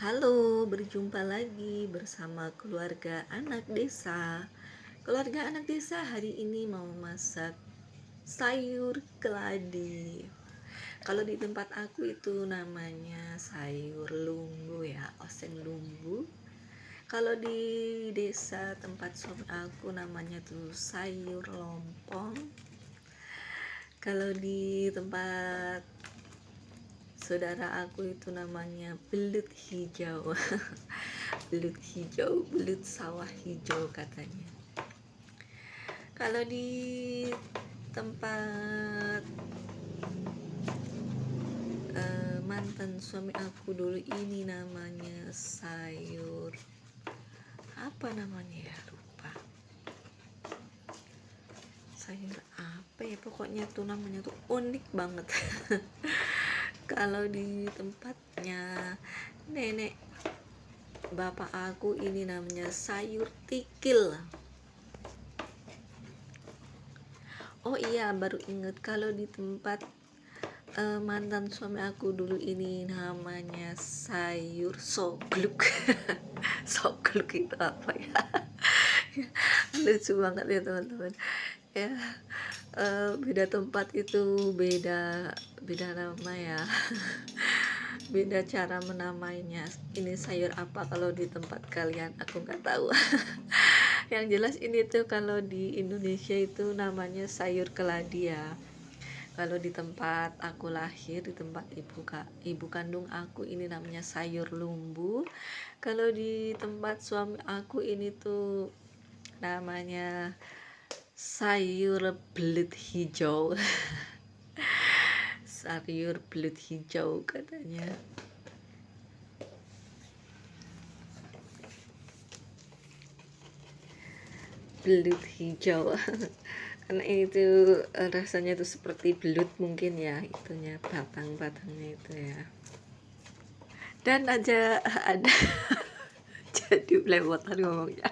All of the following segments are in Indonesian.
Halo, berjumpa lagi bersama keluarga anak desa. Keluarga anak desa hari ini mau masak sayur keladi. Kalau di tempat aku itu namanya sayur lumbu ya, oseng lumbu. Kalau di desa tempat suami aku namanya tuh sayur lompong. Kalau di tempat saudara aku itu namanya belut hijau. Belut hijau, belut sawah hijau katanya. Kalau di tempat mantan suami aku dulu ini namanya sayur apa namanya ya, lupa. Sayur apa ya, pokoknya tuh namanya tuh unik banget. Kalau di tempatnya nenek bapak aku ini namanya sayur tikil. Oh iya, baru inget, kalau di tempat mantan suami aku dulu ini namanya sayur sogluk. Sogluk itu apa ya? Lucu banget ya teman-teman ya. Beda tempat itu beda nama ya. Beda cara menamainya. Ini sayur apa kalau di tempat kalian, aku nggak tahu. Yang jelas ini tuh kalau di Indonesia itu namanya sayur keladi ya. Kalau di tempat aku lahir, di tempat ibu kandung aku ini namanya sayur lumbu. Kalau di tempat suami aku ini tuh namanya sayur belut hijau. Sayur belut hijau katanya. Belut hijau. Karena itu rasanya tuh seperti belut mungkin ya, itunya batang-batangnya itu ya. Dan ada jadi belepotan ngomongnya.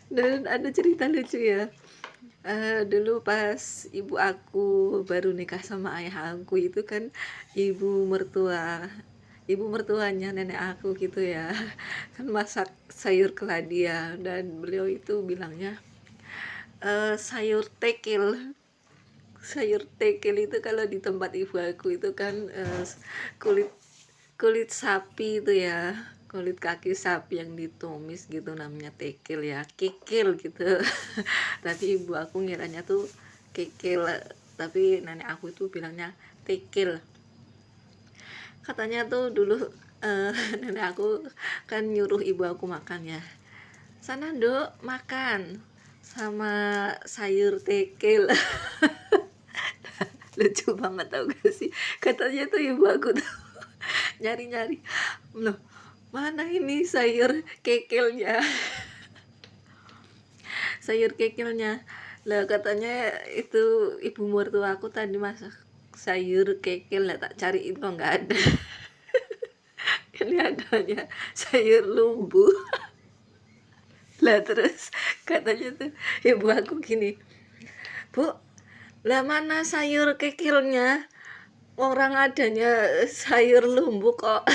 Dan ada cerita lucu ya. Dulu pas ibu aku baru nikah sama ayah aku itu kan ibu mertuanya nenek aku gitu ya, kan masak sayur keladi ya, dan beliau itu bilangnya sayur tekil itu kalau di tempat ibu aku itu kan kulit kulit sapi itu ya, kulit kaki sapi yang ditumis gitu namanya tekil ya, kikil gitu. Tadi ibu aku ngiranya tuh kikil, tapi nenek aku itu bilangnya tekil. Katanya tuh dulu nenek aku kan nyuruh ibu aku makan ya, sana Dok makan sama sayur tekil. Lucu banget tau gak sih, katanya tuh ibu aku tuh nyari-nyari, loh mana ini sayur kekilnya. Sayur kekilnya lah, katanya itu ibu mertua aku tadi masak sayur kekil, lah tak cariin kok nggak ada. Ini adanya sayur lumbu. Lah terus katanya tuh ibu aku gini, Bu, lah mana sayur kekilnya, orang adanya sayur lumbu kok.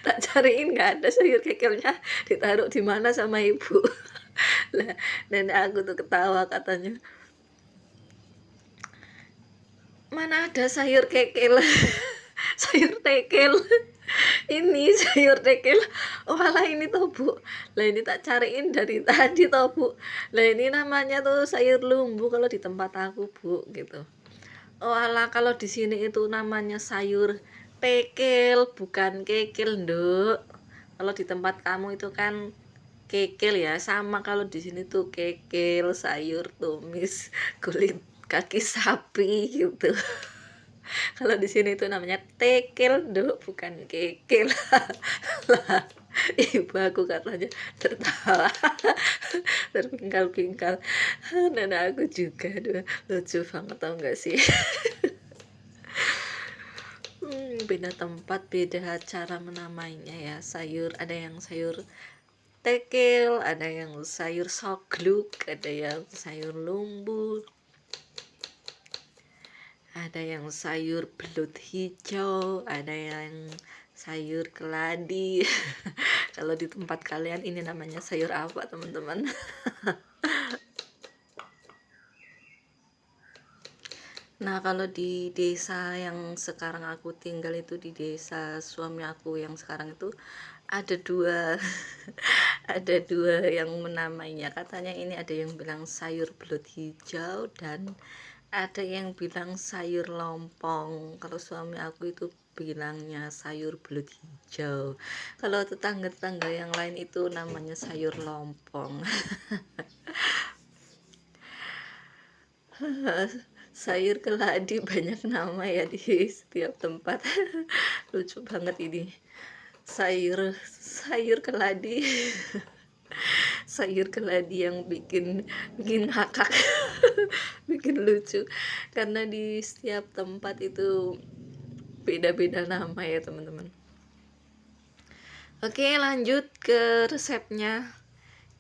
Tak cariin nggak ada sayur kekilnya, ditaruh di mana sama ibu. Lah nenek aku tuh ketawa, katanya mana ada sayur kekil. Sayur tekil. Ini sayur tekil. Oh alah ini toh Bu, lah ini tak cariin dari tadi toh Bu, lah ini namanya tuh sayur lumbu kalau di tempat aku Bu gitu. Oh alah kalau di sini itu namanya sayur tekil bukan kekil Nduk. Kalau di tempat kamu itu kan kekil ya, sama kalau di sini tuh kekil sayur tumis kulit kaki sapi gitu. Kalau di sini tuh namanya tekil Nduk, bukan kekil. Lah ibu aku katanya tertawa terpingkal-pingkal. Nenek aku juga, aduh lucu banget tau gak sih. Beda tempat beda cara menamainya ya. Sayur ada yang sayur tekil, ada yang sayur sogluk, ada yang sayur lumbu, ada yang sayur belut hijau, ada yang sayur keladi. Kalau di tempat kalian ini namanya sayur apa, teman-teman? Nah, kalau di desa yang sekarang aku tinggal itu, di desa suami aku yang sekarang itu, ada dua ada dua yang menamainya. Katanya ini ada yang bilang sayur belut hijau dan ada yang bilang sayur lompong. Kalau suami aku itu bilangnya sayur belut hijau. Kalau tetangga-tetangga yang lain itu namanya sayur lompong. Sayur keladi banyak nama ya di setiap tempat. Lucu banget ini. Sayur keladi. Sayur keladi yang bikin bikin ngakak. Bikin lucu karena di setiap tempat itu beda-beda nama ya, teman-teman. Oke, lanjut ke resepnya.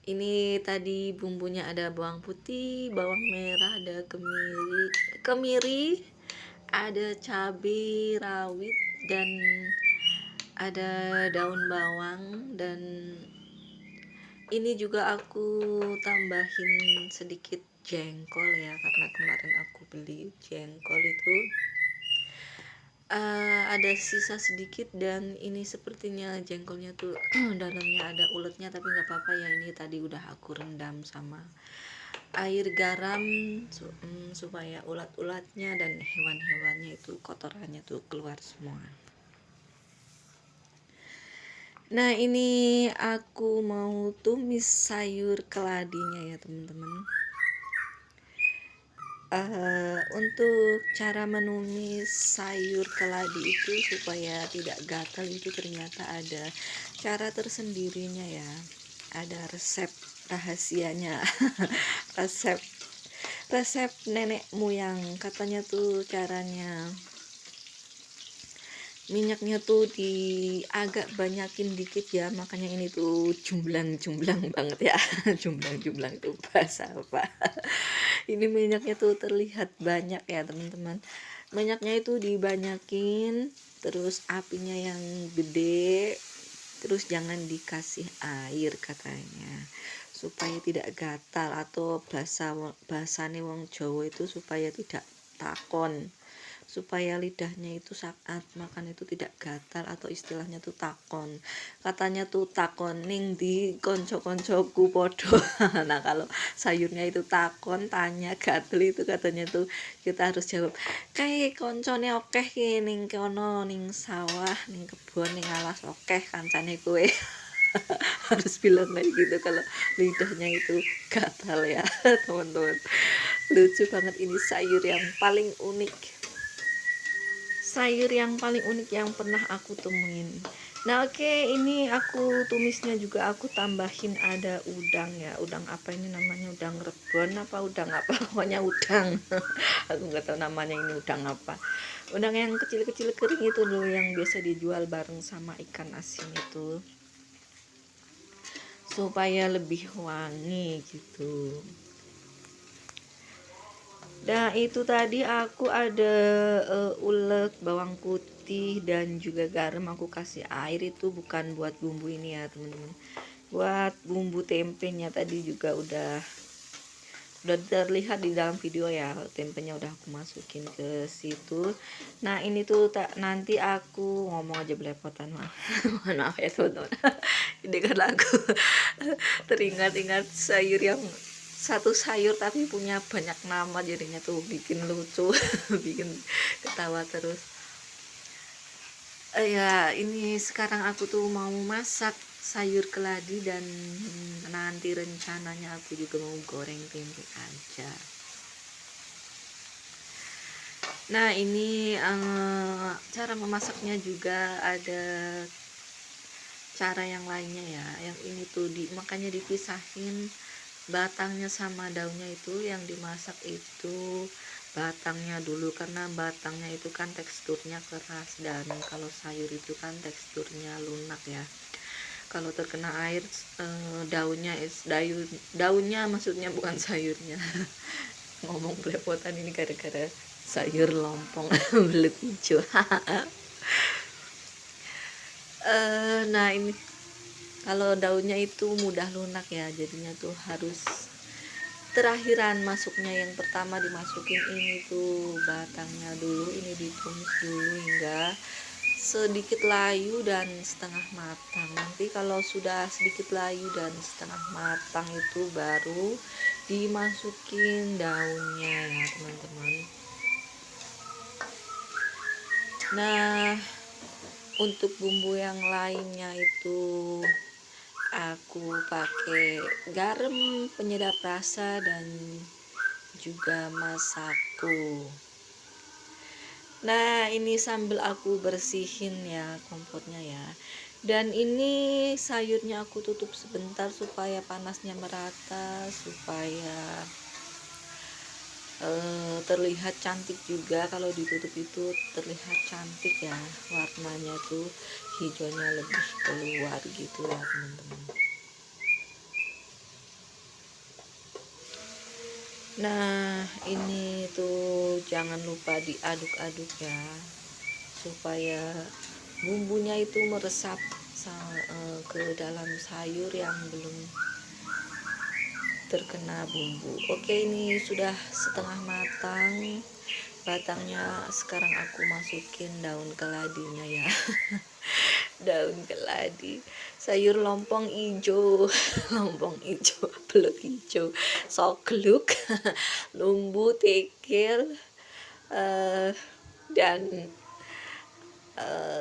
Ini tadi bumbunya ada bawang putih, bawang merah, ada kemiri, ada cabai rawit, dan ada daun bawang. Dan ini juga aku tambahin sedikit jengkol ya, karena kemarin aku beli jengkol itu ada sisa sedikit, dan ini sepertinya jengkolnya tuh dalamnya ada uletnya, tapi nggak apa-apa ya, ini tadi udah aku rendam sama air garam supaya ulat-ulatnya dan hewan-hewannya itu kotorannya tuh keluar semua. Nah, ini aku mau tumis sayur keladinya ya, teman-teman. Untuk cara menumis sayur keladi itu supaya tidak gatal itu ternyata ada cara tersendirinya ya, ada resep rahasianya. resep nenek moyang. Katanya tuh caranya minyaknya tuh agak banyakin dikit ya, makanya ini tuh jumblang banget ya. Jumblang itu bahasa apa? Ini minyaknya tuh terlihat banyak ya, teman-teman. Minyaknya itu dibanyakin, terus apinya yang gede, terus jangan dikasih air katanya, supaya tidak gatal, atau bahasane wong Jawa itu supaya tidak takon, supaya lidahnya itu saat makan itu tidak gatal, atau istilahnya tuh takon. Katanya tuh takon ning di konco-koncoku podo. Nah, kalau sayurnya itu takon, tanya gatel itu katanya tuh kita harus jawab kayak koncone okeh ki ning kono, ning sawah, ning kebon, ning alas okeh kancane kowe. Harus bilang kayak gitu kalau lidahnya itu gatal ya, teman-teman. Lucu banget, ini sayur yang paling unik yang pernah aku temuin. Nah, oke, ini aku tumisnya juga aku tambahin ada udang ya. Udang apa ini namanya? Udang rebon apa udang apa? Pokoknya udang. Aku nggak tahu namanya ini udang apa. Udang yang kecil-kecil kering itu loh, yang biasa dijual bareng sama ikan asin itu, supaya lebih wangi gitu. Nah, itu tadi aku ada ulek, bawang putih, dan juga garam. Aku kasih air itu bukan buat bumbu ini ya, teman-teman. Buat bumbu tempenya tadi juga udah terlihat di dalam video ya, tempenya udah aku masukin ke situ. Nah, ini tuh nanti aku ngomong aja belepotan, maaf ya, teman-teman. Ini karena aku teringat-ingat satu sayur tapi punya banyak nama, jadinya tuh bikin lucu. Bikin ketawa terus. Ya, ini sekarang aku tuh mau masak sayur keladi, dan nanti rencananya aku juga mau goreng tempe aja. Nah, ini cara memasaknya juga ada cara yang lainnya ya. Yang ini tuh makanya dipisahin batangnya sama daunnya. Itu yang dimasak itu batangnya dulu, karena batangnya itu kan teksturnya keras, dan kalau sayur itu kan teksturnya lunak ya. Kalau terkena air daunnya maksudnya, bukan sayurnya. Ngomong belepotan ini gara-gara sayur lompong belut hijau. Nah ini kalau daunnya itu mudah lunak ya, jadinya tuh harus terakhiran masuknya. Yang pertama dimasukin ini tuh batangnya dulu, ini ditumis dulu hingga sedikit layu dan setengah matang. Nanti kalau sudah sedikit layu dan setengah matang itu baru dimasukin daunnya ya teman-teman. Nah, untuk bumbu yang lainnya itu aku pakai garam penyedap rasa dan juga masako. Nah, ini sambil aku bersihin ya kompotnya ya. Dan ini sayurnya aku tutup sebentar supaya panasnya merata, supaya terlihat cantik juga. Kalau ditutup itu terlihat cantik ya, warnanya tuh hijaunya lebih keluar gitu ya teman-teman. Nah ini tuh jangan lupa diaduk-aduk ya, supaya bumbunya itu meresap ke dalam sayur yang belum terkena bumbu. Oke, ini sudah setengah matang batangnya. Sekarang aku masukin daun keladinya ya. Daun keladi, sayur lompong hijau, lompong hijau, belut hijau, sogluk, lumbu, tekel, dan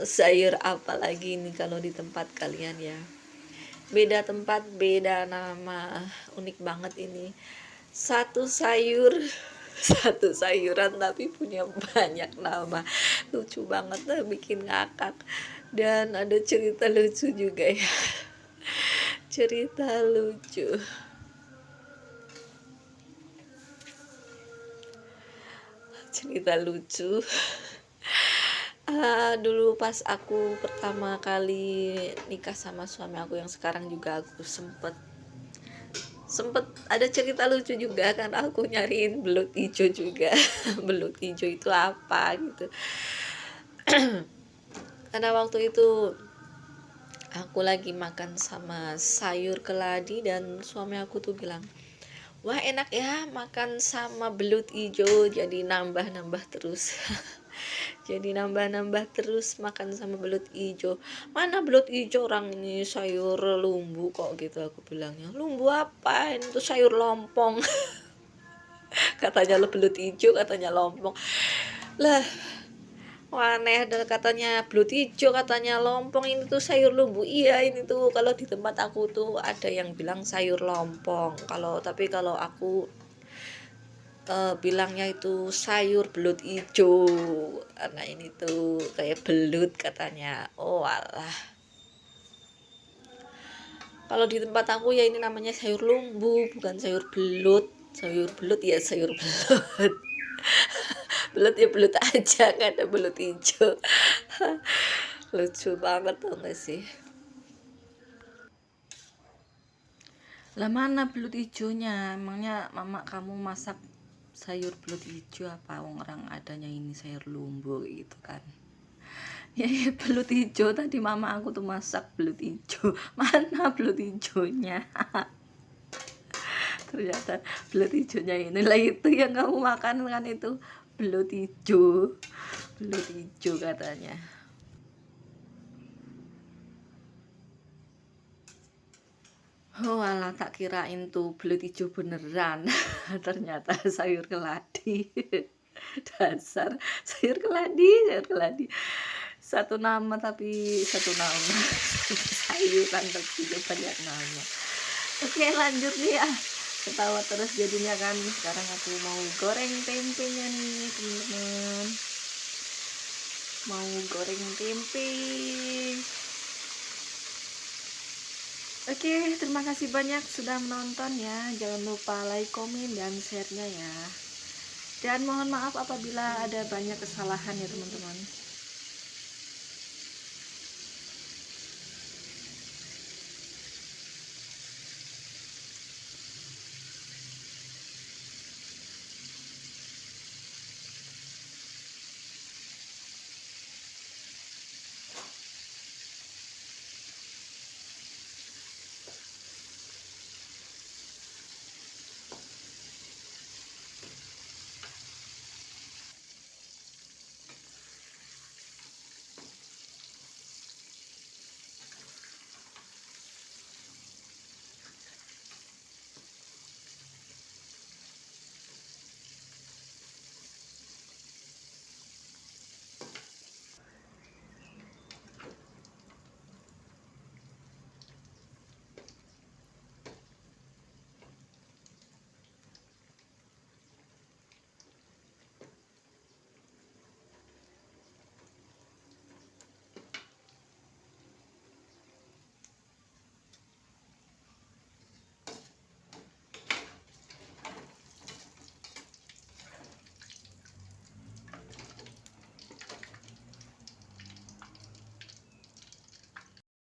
sayur apa lagi ini kalau di tempat kalian ya. Beda tempat beda nama, unik banget ini. Satu sayur satu sayuran tapi punya banyak nama, lucu banget lah, bikin ngakak. Dan ada cerita lucu juga ya. Cerita lucu, cerita lucu. Dulu pas aku pertama kali nikah sama suami aku yang sekarang juga, aku sempet ada cerita lucu juga kan, aku nyariin belut hijau juga. Belut hijau itu apa gitu. Karena waktu itu aku lagi makan sama sayur keladi dan suami aku tuh bilang, wah enak ya makan sama belut hijau, jadi nambah-nambah terus. Jadi nambah-nambah terus makan sama belut hijau. Mana belut hijau, orang ini sayur lumbu kok gitu, aku bilangnya. Lumbu apa, ini tuh sayur lompong. Katanya lo belut hijau, katanya lompong lah. Aneh, katanya belut hijau, katanya lompong, ini tuh sayur lumbu. Iya, ini tuh kalau di tempat aku tuh ada yang bilang sayur lompong. Tapi kalau aku bilangnya itu sayur belut hijau, karena ini tuh kayak belut katanya. Oh alah, kalau di tempat aku ya ini namanya sayur lumbu, bukan sayur belut. Sayur belut ya sayur belut. Belut ya belut aja, nggak ada belut hijau. Lucu banget tuh gak sih. Lah mana belut hijaunya? Emangnya mama kamu masak sayur belut hijau apa? Orang adanya ini sayur lumbu gitu kan. Ya, ya belut hijau, tadi mama aku tuh masak belut hijau. Mana belut hijaunya? Ternyata belut hijaunya inilah itu yang kamu makan kan, itu belut hijau. Belut hijau katanya. Oh alah, tak kirain tuh belut hijau beneran. Ternyata sayur keladi. Dasar sayur keladi. Satu nama tapi satu nama. Sayuran tapi banyak nama. Oke, lanjut nih ya. Ketawa terus jadinya kan. Sekarang aku mau goreng tempenya nih teman-teman. Mau goreng tempe. Oke, terima kasih banyak sudah menonton ya. Jangan lupa like, komen, dan share-nya ya. Dan mohon maaf apabila ada banyak kesalahan ya teman-teman.